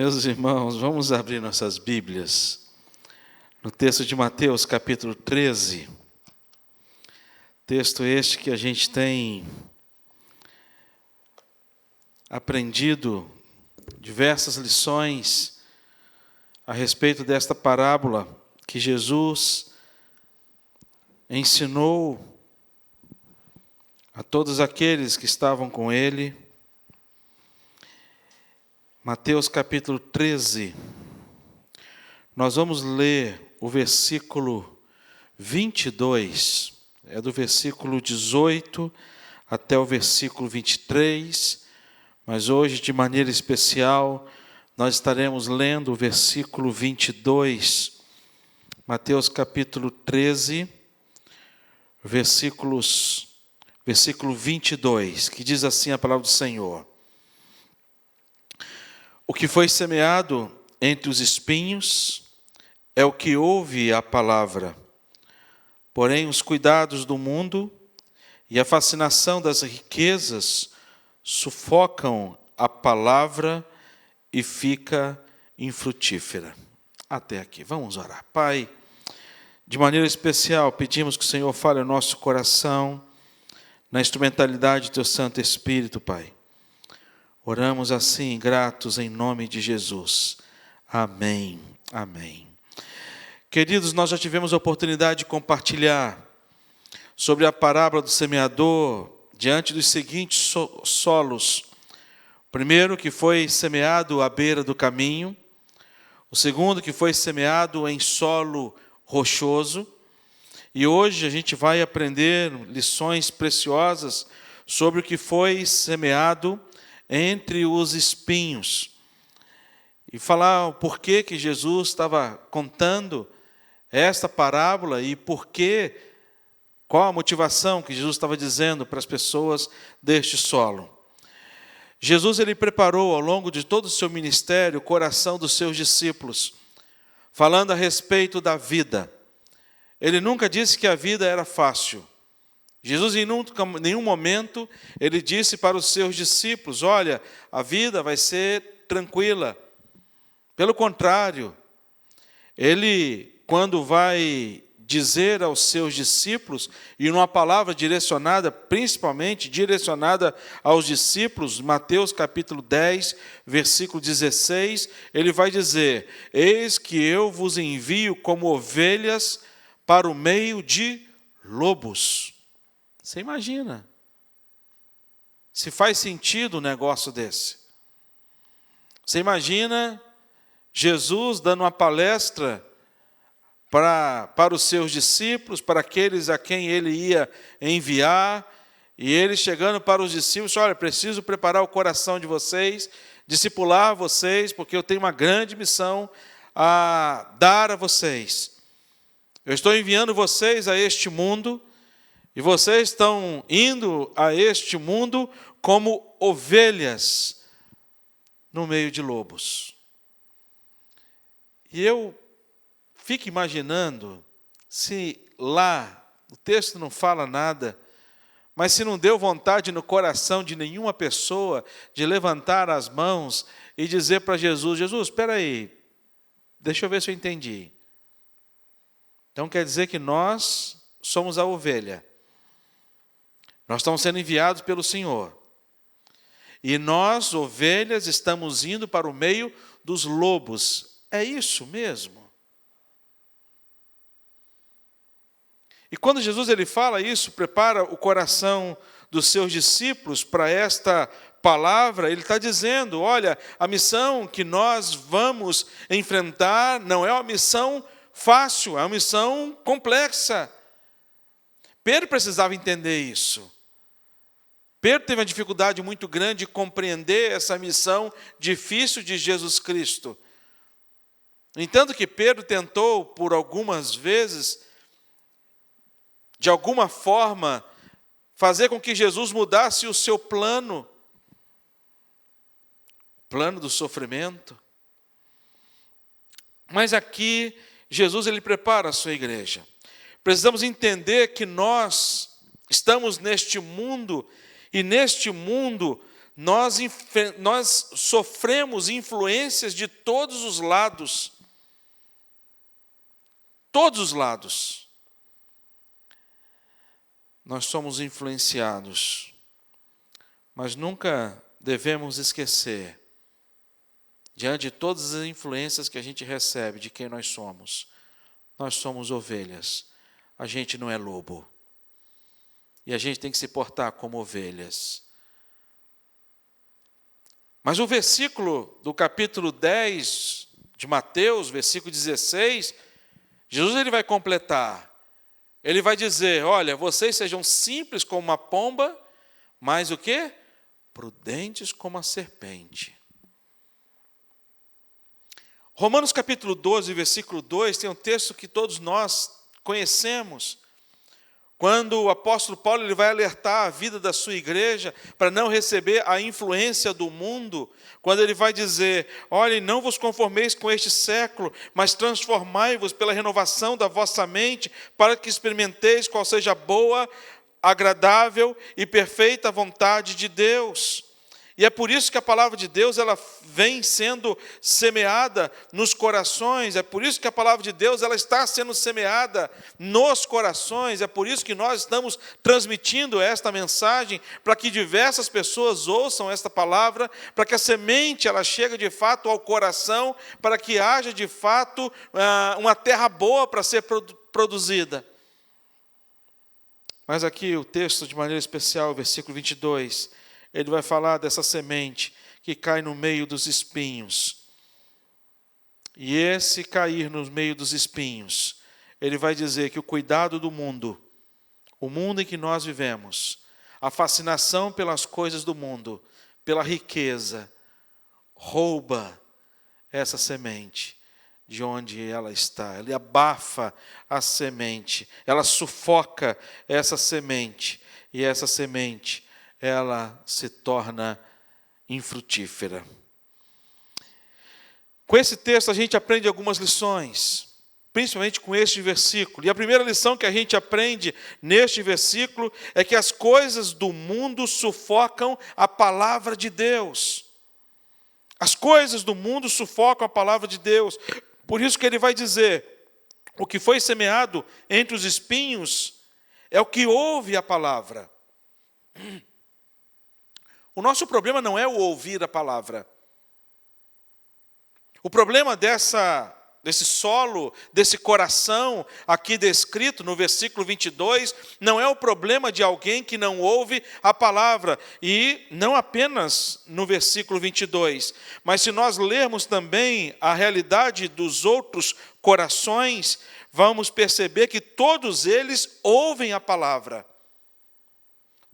Meus irmãos, vamos abrir nossas Bíblias no texto de Mateus, capítulo 13. Texto este que a gente tem aprendido diversas lições a respeito desta parábola que Jesus ensinou a todos aqueles que estavam com ele. Mateus capítulo 13, nós vamos ler o versículo 22, é do versículo 18 até o versículo 23, mas hoje, de maneira especial, nós estaremos lendo o versículo 22, Mateus capítulo 13, versículo 22, que diz assim a palavra do Senhor: O que foi semeado entre os espinhos é o que ouve a palavra. Porém, os cuidados do mundo e a fascinação das riquezas sufocam a palavra e fica infrutífera. Até aqui, vamos orar. Pai, de maneira especial, pedimos que o Senhor fale ao nosso coração, na instrumentalidade do Teu Santo Espírito, Pai. Oramos assim, gratos em nome de Jesus. Amém. Amém. Queridos, nós já tivemos a oportunidade de compartilhar sobre a parábola do semeador diante dos seguintes solos. O primeiro, que foi semeado à beira do caminho. O segundo, que foi semeado em solo rochoso. E hoje a gente vai aprender lições preciosas sobre o que foi semeado entre os espinhos, e falar o porquê que Jesus estava contando esta parábola e qual a motivação que Jesus estava dizendo para as pessoas deste solo. Jesus, ele preparou ao longo de todo o seu ministério o coração dos seus discípulos, falando a respeito da vida. Ele nunca disse que a vida era fácil. Jesus, em nenhum momento, ele disse para os seus discípulos: olha, a vida vai ser tranquila. Pelo contrário, ele, quando vai dizer aos seus discípulos, e numa palavra direcionada, principalmente direcionada aos discípulos, Mateus capítulo 10, versículo 16, ele vai dizer: eis que eu vos envio como ovelhas para o meio de lobos. Você imagina se faz sentido um negócio desse? Você imagina Jesus dando uma palestra para os seus discípulos, para aqueles a quem ele ia enviar, e ele chegando para os discípulos: olha, preciso preparar o coração de vocês, discipular vocês, porque eu tenho uma grande missão a dar a vocês. Eu estou enviando vocês a este mundo, e vocês estão indo a este mundo como ovelhas no meio de lobos. E eu fico imaginando se lá, o texto não fala nada, mas se não deu vontade no coração de nenhuma pessoa de levantar as mãos e dizer para Jesus: Jesus, espera aí, deixa eu ver se eu entendi. Então quer dizer que nós somos a ovelha. Nós estamos sendo enviados pelo Senhor. E nós, ovelhas, estamos indo para o meio dos lobos. É isso mesmo? E quando Jesus ele fala isso, prepara o coração dos seus discípulos para esta palavra, ele está dizendo: olha, a missão que nós vamos enfrentar não é uma missão fácil, é uma missão complexa. Pedro precisava entender isso. Pedro teve uma dificuldade muito grande de compreender essa missão difícil de Jesus Cristo. Entanto que Pedro tentou, por algumas vezes, de alguma forma, fazer com que Jesus mudasse o seu plano, o plano do sofrimento. Mas aqui, Jesus ele prepara a sua igreja. Precisamos entender que nós estamos neste mundo, e neste mundo nós sofremos influências de todos os lados. Todos os lados. Nós somos influenciados, mas nunca devemos esquecer, diante de todas as influências que a gente recebe, de quem nós somos. Nós somos ovelhas, a gente não é lobo. E a gente tem que se portar como ovelhas. Mas o versículo do capítulo 10 de Mateus, versículo 16, Jesus ele vai completar. Ele vai dizer, olha, vocês sejam simples como uma pomba, mas o quê? Prudentes como a serpente. Romanos capítulo 12, versículo 2, tem um texto que todos nós conhecemos. Quando o apóstolo Paulo ele vai alertar a vida da sua igreja para não receber a influência do mundo, quando ele vai dizer, olhem, não vos conformeis com este século, mas transformai-vos pela renovação da vossa mente, para que experimenteis qual seja a boa, agradável e perfeita vontade de Deus. E é por isso que a palavra de Deus ela vem sendo semeada nos corações, é por isso que a palavra de Deus ela está sendo semeada nos corações, é por isso que nós estamos transmitindo esta mensagem, para que diversas pessoas ouçam esta palavra, para que a semente ela chegue de fato ao coração, para que haja de fato uma terra boa para ser produzida. Mas aqui o texto, de maneira especial, versículo 22, ele vai falar dessa semente que cai no meio dos espinhos. E esse cair no meio dos espinhos, ele vai dizer que o cuidado do mundo, o mundo em que nós vivemos, a fascinação pelas coisas do mundo, pela riqueza, rouba essa semente de onde ela está. Ele abafa a semente, ela sufoca essa semente, e essa semente ela se torna infrutífera. Com esse texto a gente aprende algumas lições, principalmente com este versículo. E a primeira lição que a gente aprende neste versículo é que as coisas do mundo sufocam a palavra de Deus. As coisas do mundo sufocam a palavra de Deus. Por isso que ele vai dizer, o que foi semeado entre os espinhos é o que ouve a palavra. O nosso problema não é o ouvir a palavra. O problema desse solo, desse coração aqui descrito no versículo 22, não é o problema de alguém que não ouve a palavra. E não apenas no versículo 22, mas se nós lermos também a realidade dos outros corações, vamos perceber que todos eles ouvem a palavra.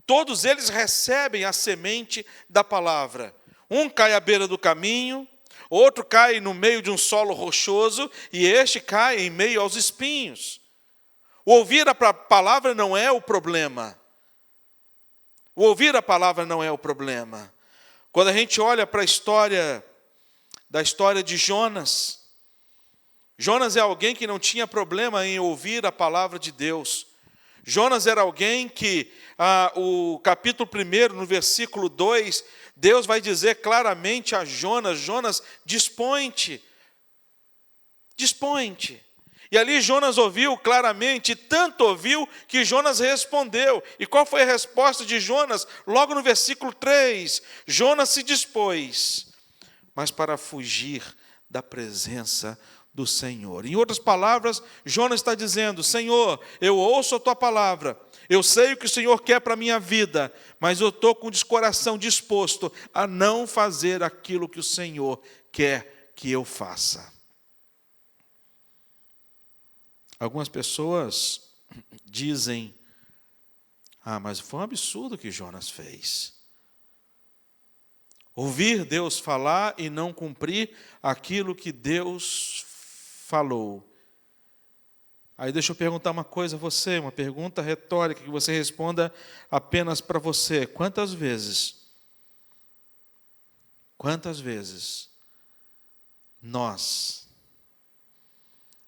Todos eles recebem a semente da palavra. Um cai à beira do caminho, outro cai no meio de um solo rochoso, e este cai em meio aos espinhos. O ouvir a palavra não é o problema. O ouvir a palavra não é o problema. Quando a gente olha para a história de Jonas, Jonas é alguém que não tinha problema em ouvir a palavra de Deus. Jonas era alguém que, o capítulo 1, no versículo 2, Deus vai dizer claramente a Jonas, Jonas, dispõe-te. Dispõe-te. E ali Jonas ouviu claramente, tanto ouviu que Jonas respondeu. E qual foi a resposta de Jonas? Logo no versículo 3, Jonas se dispôs, mas para fugir da presença do Senhor. Em outras palavras, Jonas está dizendo, Senhor, eu ouço a tua palavra, eu sei o que o Senhor quer para a minha vida, mas eu estou com o coração disposto a não fazer aquilo que o Senhor quer que eu faça. Algumas pessoas dizem, mas foi um absurdo o que Jonas fez. Ouvir Deus falar e não cumprir aquilo que Deus falou. Aí deixa eu perguntar uma coisa a você, uma pergunta retórica, que você responda apenas para você. Quantas vezes nós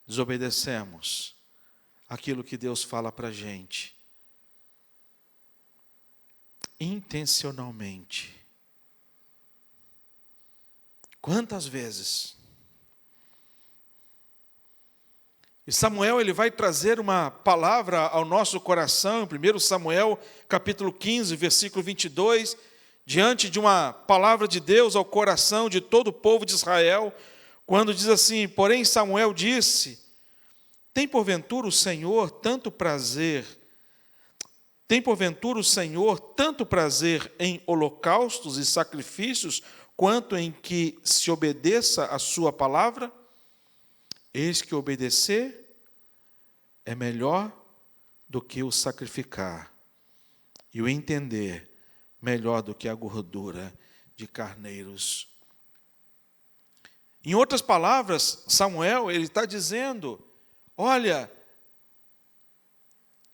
desobedecemos aquilo que Deus fala para a gente? Intencionalmente. Quantas vezes? E Samuel, ele vai trazer uma palavra ao nosso coração, em 1 Samuel, capítulo 15, versículo 22, diante de uma palavra de Deus ao coração de todo o povo de Israel, quando diz assim: porém Samuel disse, tem porventura o Senhor tanto prazer em holocaustos e sacrifícios, quanto em que se obedeça a sua palavra? Eis que obedecer é melhor do que o sacrificar, e o entender melhor do que a gordura de carneiros. Em outras palavras, Samuel, ele está dizendo, olha,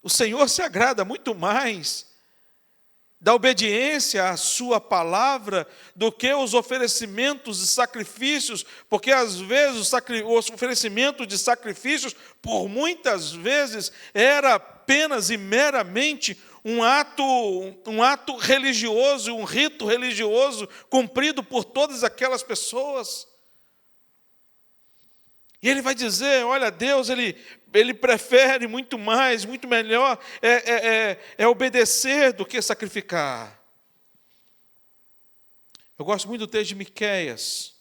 o Senhor se agrada muito mais da obediência à sua palavra do que os oferecimentos de sacrifícios, porque às vezes o oferecimento de sacrifícios, por muitas vezes, era apenas e meramente um ato religioso, um rito religioso cumprido por todas aquelas pessoas. E ele vai dizer, olha, Deus, ele prefere muito mais, muito melhor, obedecer do que sacrificar. Eu gosto muito do texto de Miqueias.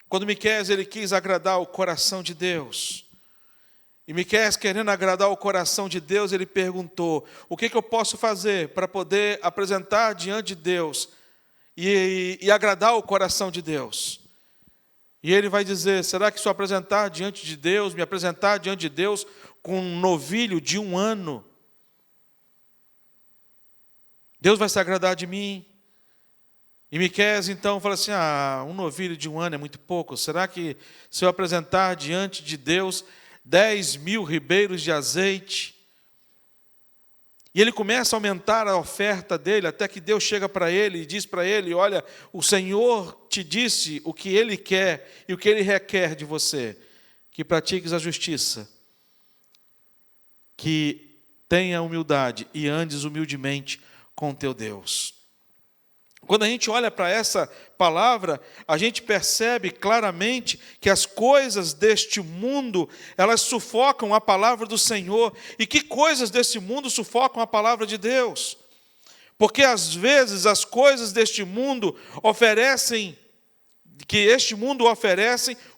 Quando Miqueias, ele quis agradar o coração de Deus. E Miqueias, querendo agradar o coração de Deus, ele perguntou, o que eu posso fazer para poder apresentar diante de Deus e agradar o coração de Deus? E ele vai dizer, será que se eu apresentar diante de Deus, me apresentar diante de Deus com um novilho de 1 ano, Deus vai se agradar de mim? E Miqueias então fala assim, um novilho de 1 ano é muito pouco, será que se eu apresentar diante de Deus 10.000 ribeiros de azeite? E ele começa a aumentar a oferta dele, até que Deus chega para ele e diz para ele, olha, o Senhor te disse o que Ele quer e o que Ele requer de você, que pratiques a justiça, que tenha humildade e andes humildemente com teu Deus. Quando a gente olha para essa palavra, a gente percebe claramente que as coisas deste mundo, elas sufocam a palavra do Senhor. E que coisas deste mundo sufocam a palavra de Deus? Porque às vezes as coisas deste mundo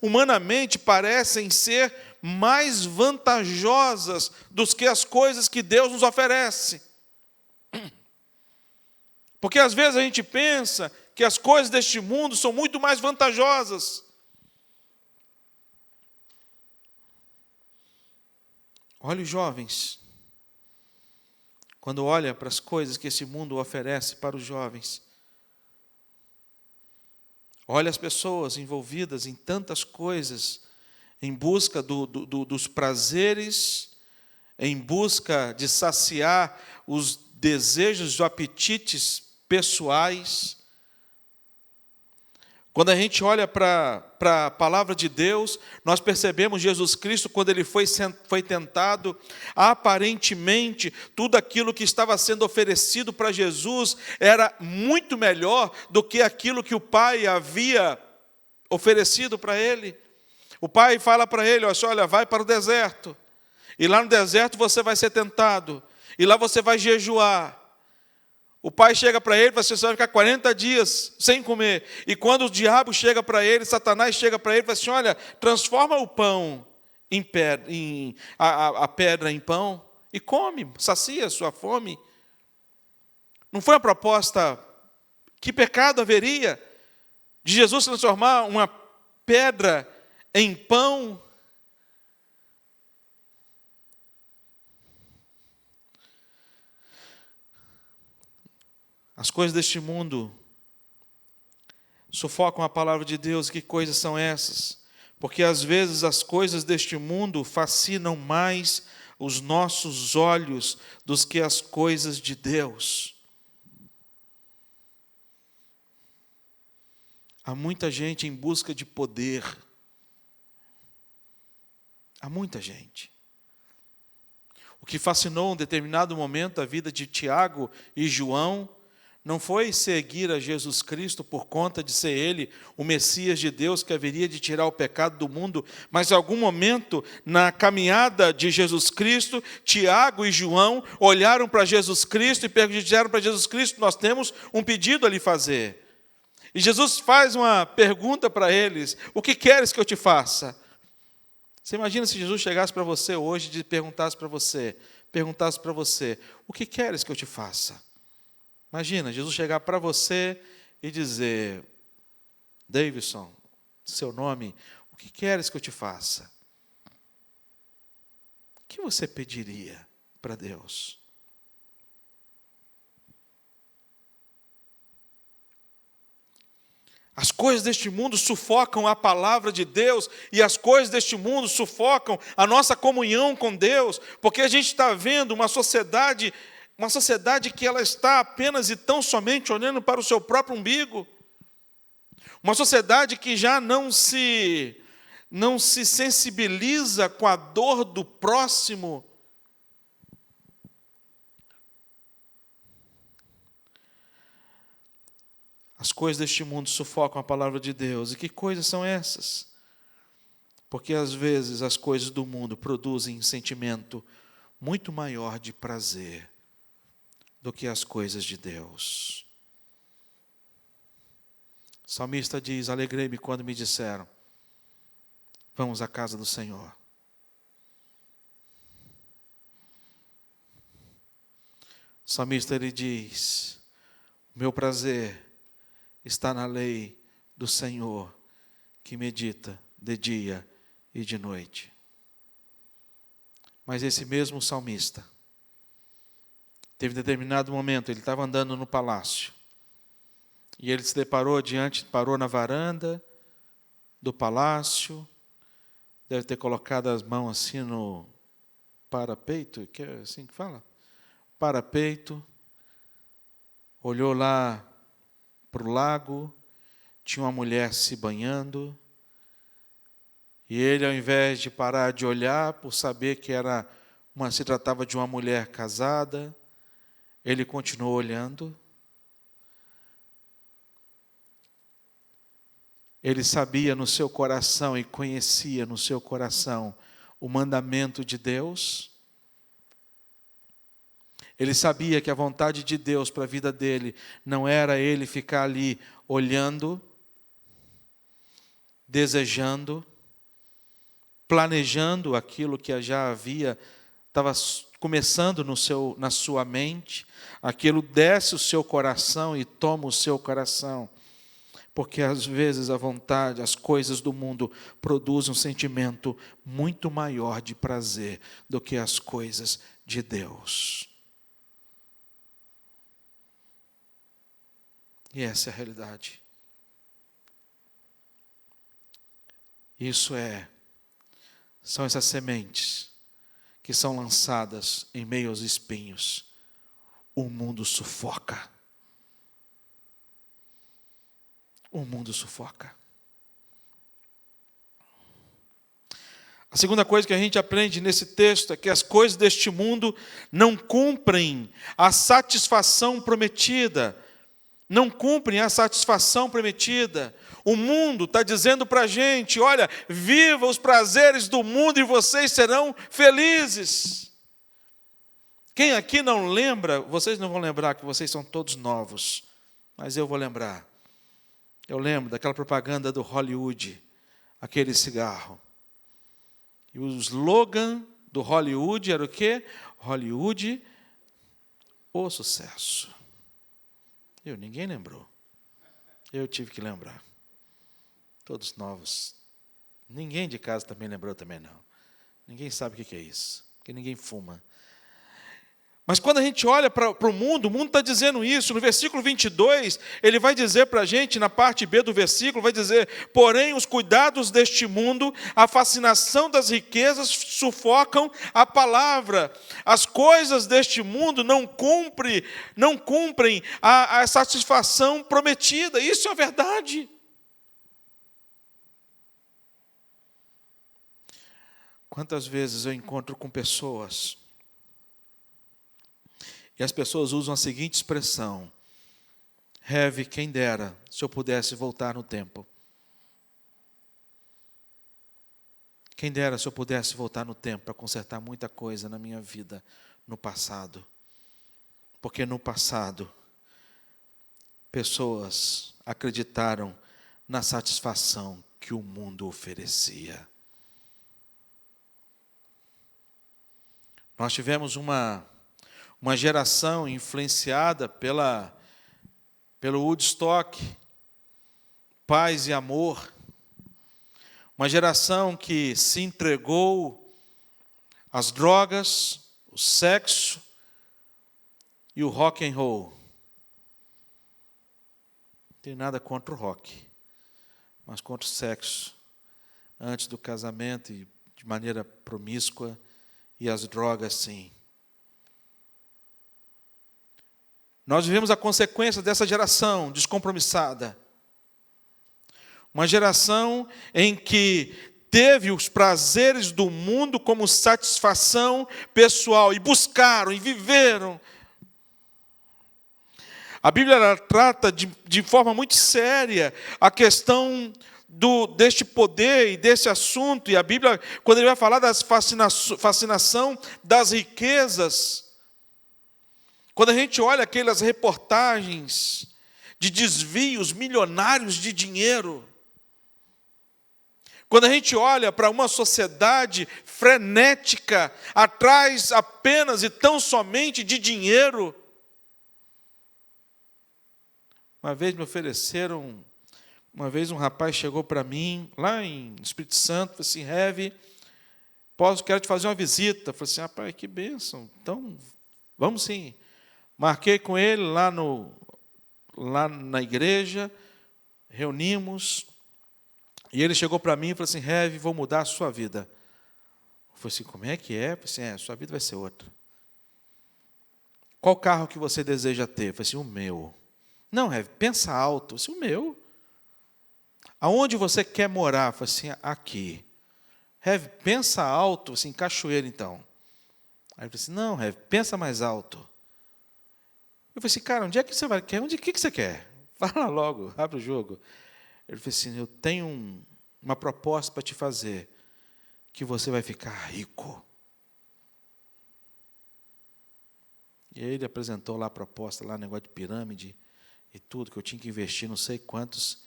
humanamente parecem ser mais vantajosas do que as coisas que Deus nos oferece. Porque às vezes a gente pensa que as coisas deste mundo são muito mais vantajosas. Olha os jovens. Quando olha para as coisas que esse mundo oferece para os jovens. Olha as pessoas envolvidas em tantas coisas, em busca dos prazeres, em busca de saciar os desejos, os apetites pessoais. Quando a gente olha para a palavra de Deus, nós percebemos Jesus Cristo, quando ele foi tentado, aparentemente, tudo aquilo que estava sendo oferecido para Jesus era muito melhor do que aquilo que o Pai havia oferecido para ele. O Pai fala para ele, olha, vai para o deserto, e lá no deserto você vai ser tentado, e lá você vai jejuar. O pai chega para ele e fala assim, você vai ficar 40 dias sem comer. E quando o diabo chega para ele, Satanás chega para ele e fala assim, olha, transforma o pão em pedra, a pedra em pão e come, sacia a sua fome. Não foi uma proposta, que pecado haveria de Jesus transformar uma pedra em pão? As coisas deste mundo sufocam a palavra de Deus. Que coisas são essas? Porque às vezes as coisas deste mundo fascinam mais os nossos olhos do que as coisas de Deus. Há muita gente em busca de poder. Há muita gente. O que fascinou em determinado momento a vida de Tiago e João não foi seguir a Jesus Cristo por conta de ser Ele o Messias de Deus que haveria de tirar o pecado do mundo, mas em algum momento, na caminhada de Jesus Cristo, Tiago e João olharam para Jesus Cristo e disseram para Jesus Cristo: nós temos um pedido a lhe fazer. E Jesus faz uma pergunta para eles: o que queres que eu te faça? Você imagina se Jesus chegasse para você hoje e perguntasse para você, o que queres que eu te faça? Imagina, Jesus chegar para você e dizer: Davidson, seu nome, o que queres que eu te faça? O que você pediria para Deus? As coisas deste mundo sufocam a palavra de Deus e as coisas deste mundo sufocam a nossa comunhão com Deus, porque a gente está vendo uma sociedade que ela está apenas e tão somente olhando para o seu próprio umbigo. Uma sociedade que já não se sensibiliza com a dor do próximo. As coisas deste mundo sufocam a palavra de Deus. E que coisas são essas? Porque às vezes as coisas do mundo produzem um sentimento muito maior de prazer do que as coisas de Deus. O salmista diz: alegrei-me quando me disseram, vamos à casa do Senhor. O salmista, ele diz: meu prazer está na lei do Senhor, que medita de dia e de noite. Mas esse mesmo salmista, teve determinado momento, ele estava andando no palácio, e ele se deparou parou na varanda do palácio, deve ter colocado as mãos assim no parapeito, que é assim que fala? Parapeito, olhou lá para o lago, tinha uma mulher se banhando, e ele, ao invés de parar de olhar, por saber que se tratava de uma mulher casada, ele continuou olhando. Ele sabia no seu coração e conhecia no seu coração o mandamento de Deus. Ele sabia que a vontade de Deus para a vida dele não era ele ficar ali olhando, desejando, planejando aquilo que já estava começando na sua mente. Aquilo desce o seu coração e toma o seu coração. Porque às vezes a vontade, as coisas do mundo produzem um sentimento muito maior de prazer do que as coisas de Deus. E essa é a realidade. São essas sementes que são lançadas em meio aos espinhos. O mundo sufoca. O mundo sufoca. A segunda coisa que a gente aprende nesse texto é que as coisas deste mundo não cumprem a satisfação prometida. Não cumprem a satisfação prometida. O mundo está dizendo para a gente: olha, viva os prazeres do mundo e vocês serão felizes. Quem aqui não lembra, vocês não vão lembrar que vocês são todos novos, mas eu vou lembrar. Eu lembro daquela propaganda do Hollywood, aquele cigarro. E o slogan do Hollywood era o quê? Hollywood, o sucesso. Ninguém lembrou. Eu tive que lembrar. Todos novos. Ninguém de casa também lembrou também não. Ninguém sabe o que é isso, porque ninguém fuma. Mas quando a gente olha para o mundo está dizendo isso. No versículo 22, ele vai dizer para a gente, na parte B do versículo, vai dizer: porém, os cuidados deste mundo, a fascinação das riquezas sufocam a palavra. As coisas deste mundo não cumprem a satisfação prometida. Isso é a verdade. Quantas vezes eu encontro com pessoas, e as pessoas usam a seguinte expressão: Heavy, quem dera se eu pudesse voltar no tempo. Quem dera se eu pudesse voltar no tempo para consertar muita coisa na minha vida no passado. Porque no passado, pessoas acreditaram na satisfação que o mundo oferecia. Nós tivemos uma geração influenciada pelo Woodstock, paz e amor. Uma geração que se entregou às drogas, o sexo e o rock and roll. Não tem nada contra o rock, mas contra o sexo antes do casamento e de maneira promíscua, e as drogas, sim. Nós vivemos a consequência dessa geração descompromissada. Uma geração em que teve os prazeres do mundo como satisfação pessoal e buscaram e viveram. A Bíblia ela trata de forma muito séria a questão deste poder e desse assunto. E a Bíblia, quando ele vai falar da fascinação das riquezas, quando a gente olha aquelas reportagens de desvios milionários de dinheiro, quando a gente olha para uma sociedade frenética, atrás apenas e tão somente de dinheiro. Uma vez me ofereceram, um rapaz chegou para mim, lá em Espírito Santo, falou assim, Heavy, quero te fazer uma visita. Eu falei assim, rapaz, que bênção, então, vamos sim. Marquei com ele lá na igreja, reunimos, e ele chegou para mim e falou assim, Heavy, vou mudar a sua vida. Eu falei assim, como é que é? Eu falei assim, sua vida vai ser outra. Qual carro que você deseja ter? Eu falei assim, o meu. Não, Heavy, pensa alto. Eu falei assim, o meu. Aonde você quer morar? Eu falei assim, aqui. Heavy, pensa alto, assim, Cachoeira então. Aí eu falei assim, não, Heavy, pensa mais alto. Eu falei assim, cara, onde é que você vai? O que você quer? Fala logo, abre o jogo. Ele falou assim, eu tenho uma proposta para te fazer, que você vai ficar rico. E aí ele apresentou lá a proposta, lá negócio de pirâmide e tudo, que eu tinha que investir não sei quantos.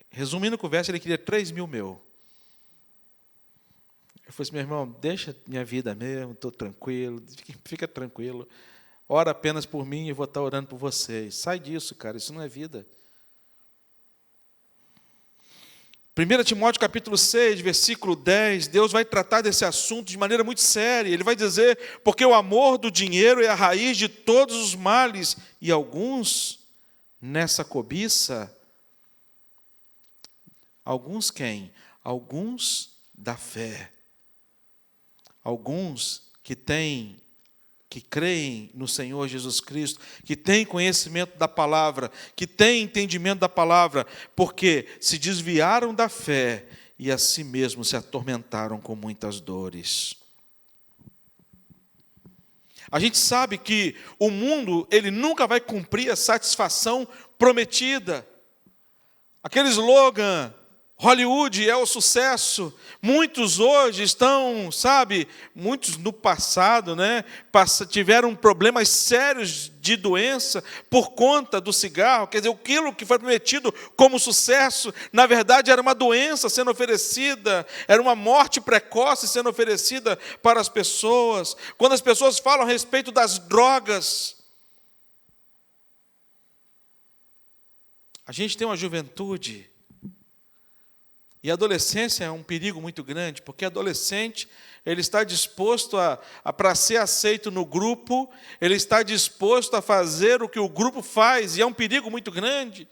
Resumindo a conversa, ele queria 3 mil meu. Eu falei assim, meu irmão, deixa minha vida mesmo, estou tranquilo, fica tranquilo. Ora apenas por mim e eu vou estar orando por vocês. Sai disso, cara, isso não é vida. 1 Timóteo capítulo 6, versículo 10, Deus vai tratar desse assunto de maneira muito séria. Ele vai dizer, porque o amor do dinheiro é a raiz de todos os males, e alguns, nessa cobiça, alguns quem? Alguns da fé. Alguns que creem no Senhor Jesus Cristo, que têm conhecimento da palavra, que têm entendimento da palavra, porque se desviaram da fé e a si mesmos se atormentaram com muitas dores. A gente sabe que o mundo, ele nunca vai cumprir a satisfação prometida. Aquele slogan, Hollywood é o sucesso. Muitos hoje estão, muitos no passado, tiveram problemas sérios de doença por conta do cigarro. Quer dizer, aquilo que foi prometido como sucesso, na verdade era uma doença sendo oferecida, era uma morte precoce sendo oferecida para as pessoas. Quando as pessoas falam a respeito das drogas, a gente tem uma juventude. E a adolescência é um perigo muito grande, porque adolescente, ele está disposto para ser aceito no grupo, ele está disposto a fazer o que o grupo faz, e é um perigo muito grande.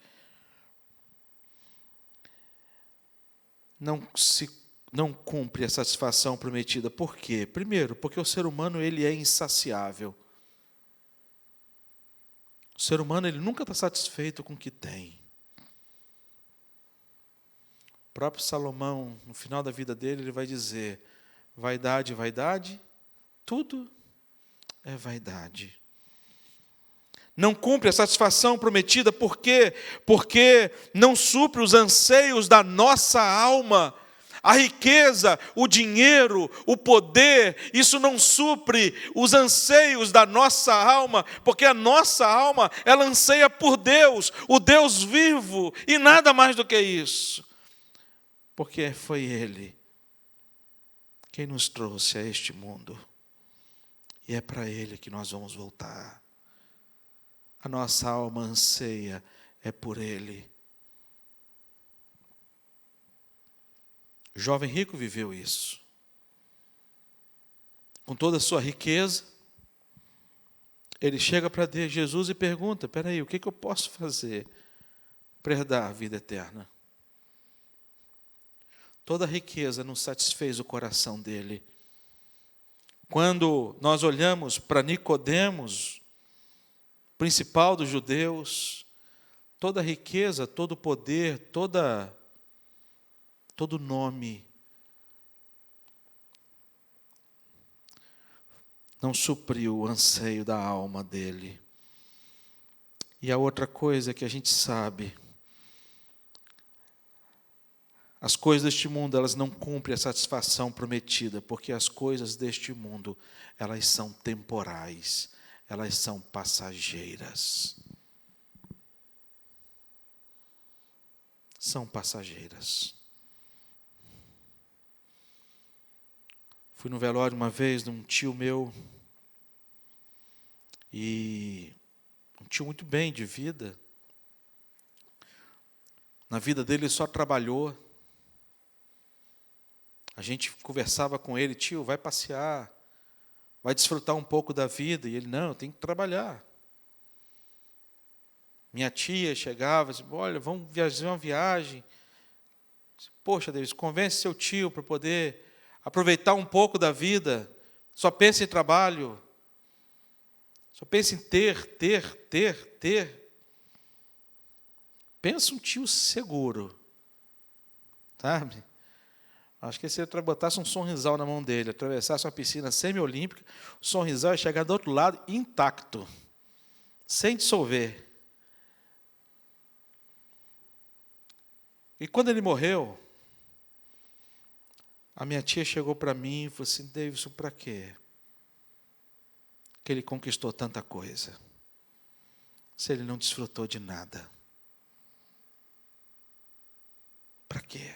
Não cumpre a satisfação prometida. Por quê? Primeiro, porque o ser humano ele é insaciável. O ser humano ele nunca está satisfeito com o que tem. O próprio Salomão, no final da vida dele, ele vai dizer, vaidade, vaidade, tudo é vaidade. não cumpre a satisfação prometida. Por quê? Porque não supre os anseios da nossa alma. A riqueza, o dinheiro, o poder, isso não supre os anseios da nossa alma, porque a nossa alma, ela anseia por Deus, o Deus vivo, e nada mais do que isso. Porque foi Ele quem nos trouxe a este mundo. E é para Ele que nós vamos voltar. A nossa alma anseia é por Ele. O jovem rico viveu isso. Com toda a sua riqueza, ele chega para Jesus e pergunta: espera aí, o que eu posso fazer para herdar a vida eterna? Toda a riqueza não satisfez o coração dele. Quando nós olhamos para Nicodemos, principal dos judeus, toda a riqueza, todo o poder, todo nome não supriu o anseio da alma dele. E a outra coisa que a gente sabe, as coisas deste mundo, elas não cumprem a satisfação prometida, porque as coisas deste mundo, elas são temporais, elas são passageiras. São passageiras. Fui no velório uma vez de um tio meu, e um tio muito bem de vida. Na vida dele ele só trabalhou. A gente conversava com ele: tio, vai passear, vai desfrutar um pouco da vida. E ele: não, eu tenho que trabalhar. Minha tia chegava e dizia: olha, vamos fazer uma viagem. Poxa, Deus, convence seu tio para poder aproveitar um pouco da vida. Só pensa em trabalho. Só pensa em ter. Pensa um tio seguro. Sabe? Acho que se ele botasse um sorrisal na mão dele, atravessasse uma piscina semi-olímpica, o sorrisal ia chegar do outro lado intacto, sem dissolver. E quando ele morreu, a minha tia chegou para mim e falou assim: Davidson, para quê? Que ele conquistou tanta coisa, se ele não desfrutou de nada. Para quê?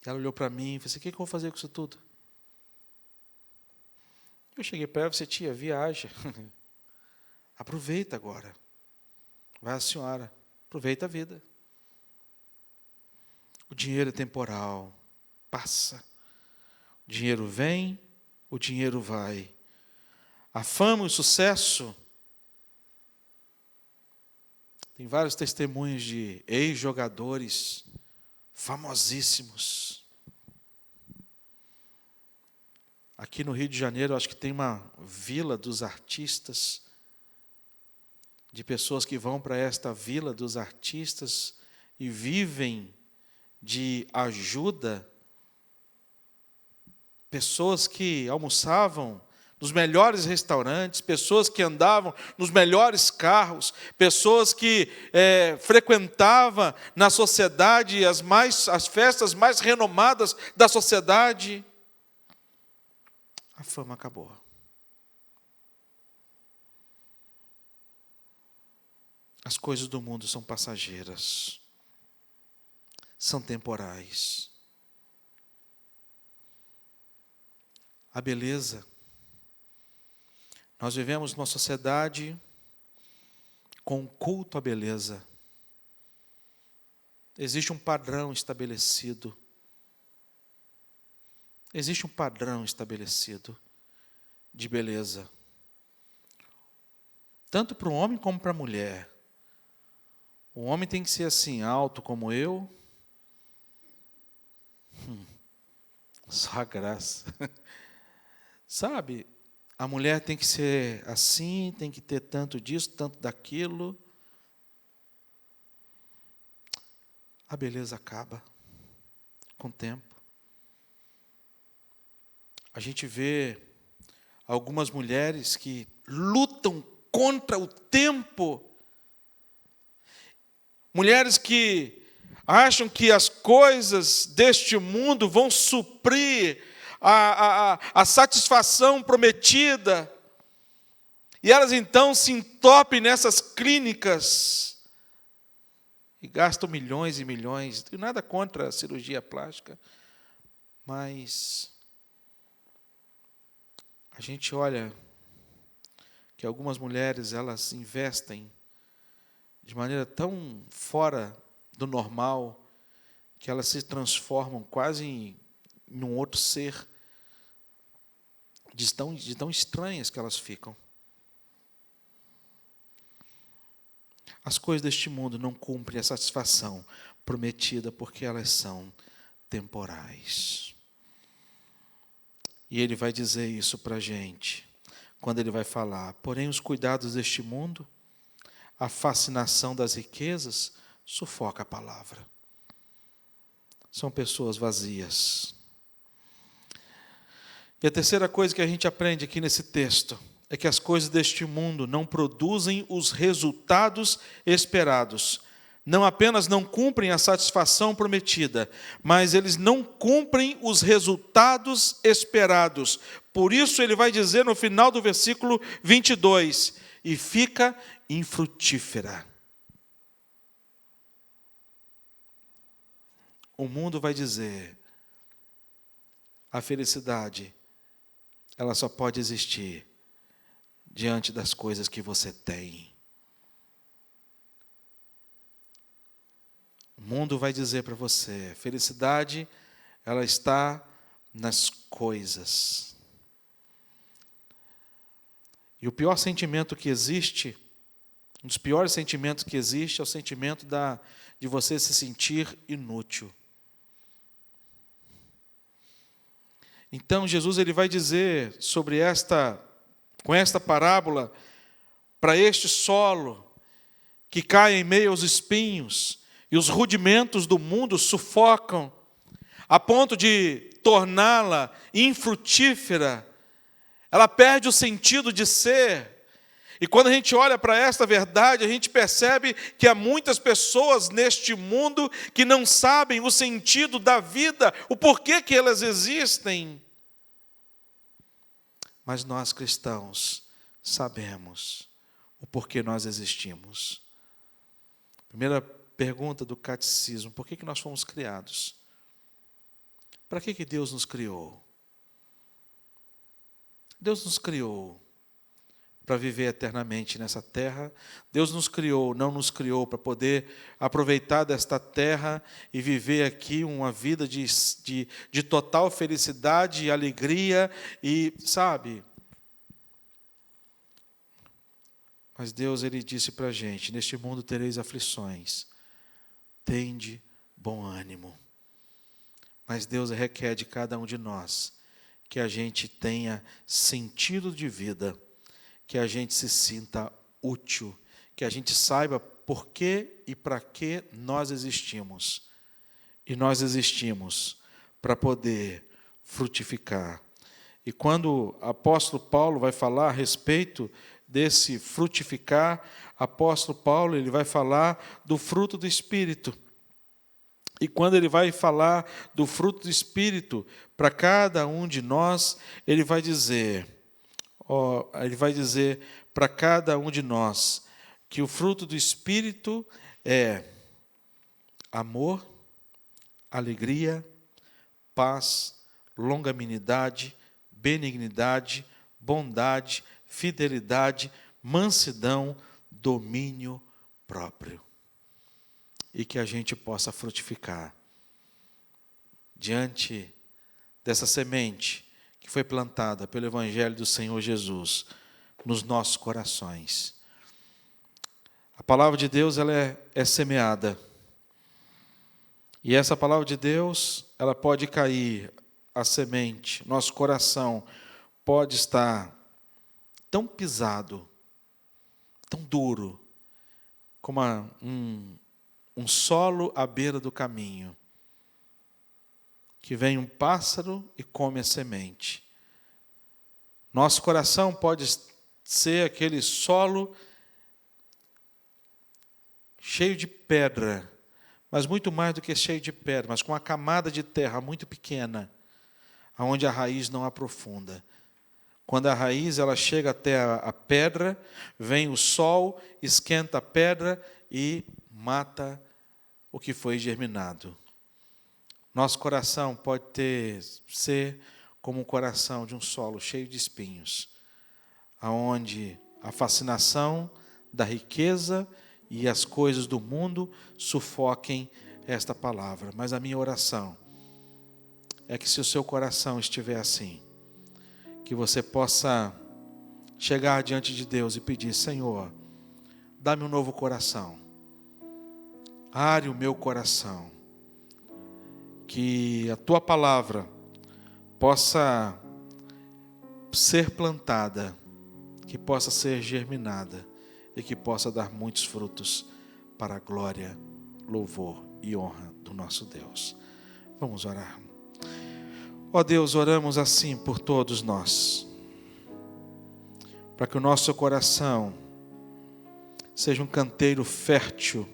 Ela olhou para mim e falou assim: o que eu vou fazer com isso tudo? Eu cheguei para ela e falei: tia, viaja. Aproveita agora. Vai a senhora, aproveita a vida. O dinheiro é temporal, passa. O dinheiro vem, o dinheiro vai. A fama e o sucesso. Tem vários testemunhos de ex-jogadores famosíssimos. Aqui no Rio de Janeiro, acho que tem uma vila dos artistas, de pessoas que vão para esta vila dos artistas e vivem de ajuda. Pessoas que almoçavam nos melhores restaurantes, pessoas que andavam nos melhores carros, pessoas que frequentavam na sociedade as festas mais renomadas da sociedade. A fama acabou. As coisas do mundo são passageiras, são temporais. A beleza. Nós vivemos numa sociedade com culto à beleza. Existe um padrão estabelecido. Existe um padrão estabelecido de beleza. Tanto para o homem como para a mulher. O homem tem que ser assim, alto como eu. Só a graça. Sabe? A mulher tem que ser assim, tem que ter tanto disso, tanto daquilo. A beleza acaba com o tempo. A gente vê algumas mulheres que lutam contra o tempo. Mulheres que acham que as coisas deste mundo vão suprir a satisfação prometida. E elas então se entopem nessas clínicas e gastam milhões e milhões. Não tenho nada contra a cirurgia plástica, mas a gente olha que algumas mulheres, elas investem de maneira tão fora do normal, que elas se transformam quase em um outro ser, de tão estranhas que elas ficam. As coisas deste mundo não cumprem a satisfação prometida, porque elas são temporais. E ele vai dizer isso para a gente, quando ele vai falar: porém os cuidados deste mundo, a fascinação das riquezas, sufoca a palavra. São pessoas vazias. E a terceira coisa que a gente aprende aqui nesse texto é que as coisas deste mundo não produzem os resultados esperados. Não apenas não cumprem a satisfação prometida, mas eles não cumprem os resultados esperados. Por isso ele vai dizer no final do versículo 22, e fica infrutífera. O mundo vai dizer: a felicidade, ela só pode existir diante das coisas que você tem. O mundo vai dizer para você: felicidade, ela está nas coisas. E o pior sentimento que existe, um dos piores sentimentos que existe, é o sentimento de você se sentir inútil. Então Jesus ele vai dizer sobre com esta parábola, para este solo que cai em meio aos espinhos, e os rudimentos do mundo sufocam, a ponto de torná-la infrutífera. Ela perde o sentido de ser. E quando a gente olha para esta verdade, a gente percebe que há muitas pessoas neste mundo que não sabem o sentido da vida, o porquê que elas existem. Mas nós cristãos sabemos o porquê nós existimos. Primeira pergunta do catecismo: por que nós fomos criados? Para que Deus nos criou? Deus nos criou para viver eternamente nessa terra. Deus nos criou, não nos criou para poder aproveitar desta terra e viver aqui uma vida de total felicidade e alegria, e sabe? Mas Deus, ele disse para a gente: neste mundo tereis aflições, tende bom ânimo. Mas Deus requer de cada um de nós que a gente tenha sentido de vida, que a gente se sinta útil, que a gente saiba por que e para que nós existimos. E nós existimos para poder frutificar. E quando o apóstolo Paulo vai falar a respeito desse frutificar, apóstolo Paulo ele vai falar do fruto do Espírito. E quando ele vai falar do fruto do Espírito para cada um de nós, ele vai dizer para cada um de nós que o fruto do Espírito é amor, alegria, paz, longanimidade, benignidade, bondade, fidelidade, mansidão, domínio próprio. E que a gente possa frutificar diante dessa semente que foi plantada pelo Evangelho do Senhor Jesus nos nossos corações. A palavra de Deus ela é semeada. E essa palavra de Deus, ela pode cair, a semente, nosso coração pode estar tão pisado, tão duro, como um solo à beira do caminho, que vem um pássaro e come a semente. Nosso coração pode ser aquele solo cheio de pedra, mas muito mais do que cheio de pedra, mas com uma camada de terra muito pequena, aonde a raiz não aprofunda. Quando a raiz ela chega até a pedra, vem o sol, esquenta a pedra e mata o que foi germinado. Nosso coração pode ser como o coração de um solo cheio de espinhos, aonde a fascinação da riqueza e as coisas do mundo sufoquem esta palavra. Mas a minha oração é que, se o seu coração estiver assim, que você possa chegar diante de Deus e pedir: Senhor, dá-me um novo coração, are o meu coração, que a tua palavra possa ser plantada, que possa ser germinada e que possa dar muitos frutos para a glória, louvor e honra do nosso Deus. Vamos orar. Ó Deus, oramos assim por todos nós, para que o nosso coração seja um canteiro fértil,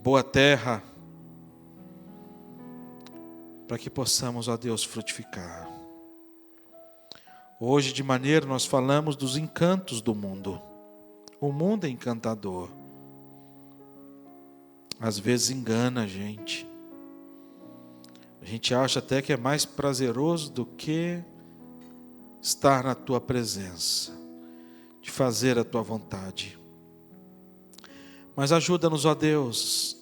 boa terra, para que possamos, ó Deus, frutificar. Hoje, de maneira, nós falamos dos encantos do mundo. O mundo é encantador. Às vezes engana a gente. A gente acha até que é mais prazeroso do que estar na tua presença, de fazer a tua vontade. Mas ajuda-nos, ó Deus,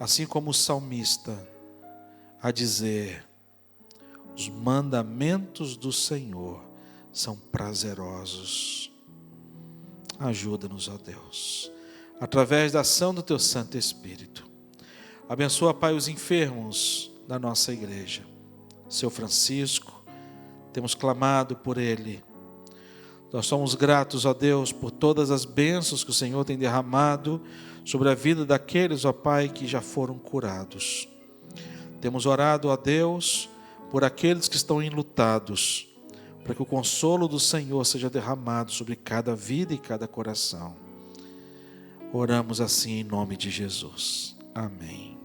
assim como o salmista, a dizer: os mandamentos do Senhor são prazerosos. Ajuda-nos, ó Deus, através da ação do teu Santo Espírito. Abençoa, Pai, os enfermos da nossa igreja. Seu Francisco, temos clamado por ele. Nós somos gratos, ó Deus, por todas as bênçãos que o Senhor tem derramado sobre a vida daqueles, ó Pai, que já foram curados. Temos orado, ó Deus, por aqueles que estão enlutados, para que o consolo do Senhor seja derramado sobre cada vida e cada coração. Oramos assim em nome de Jesus. Amém.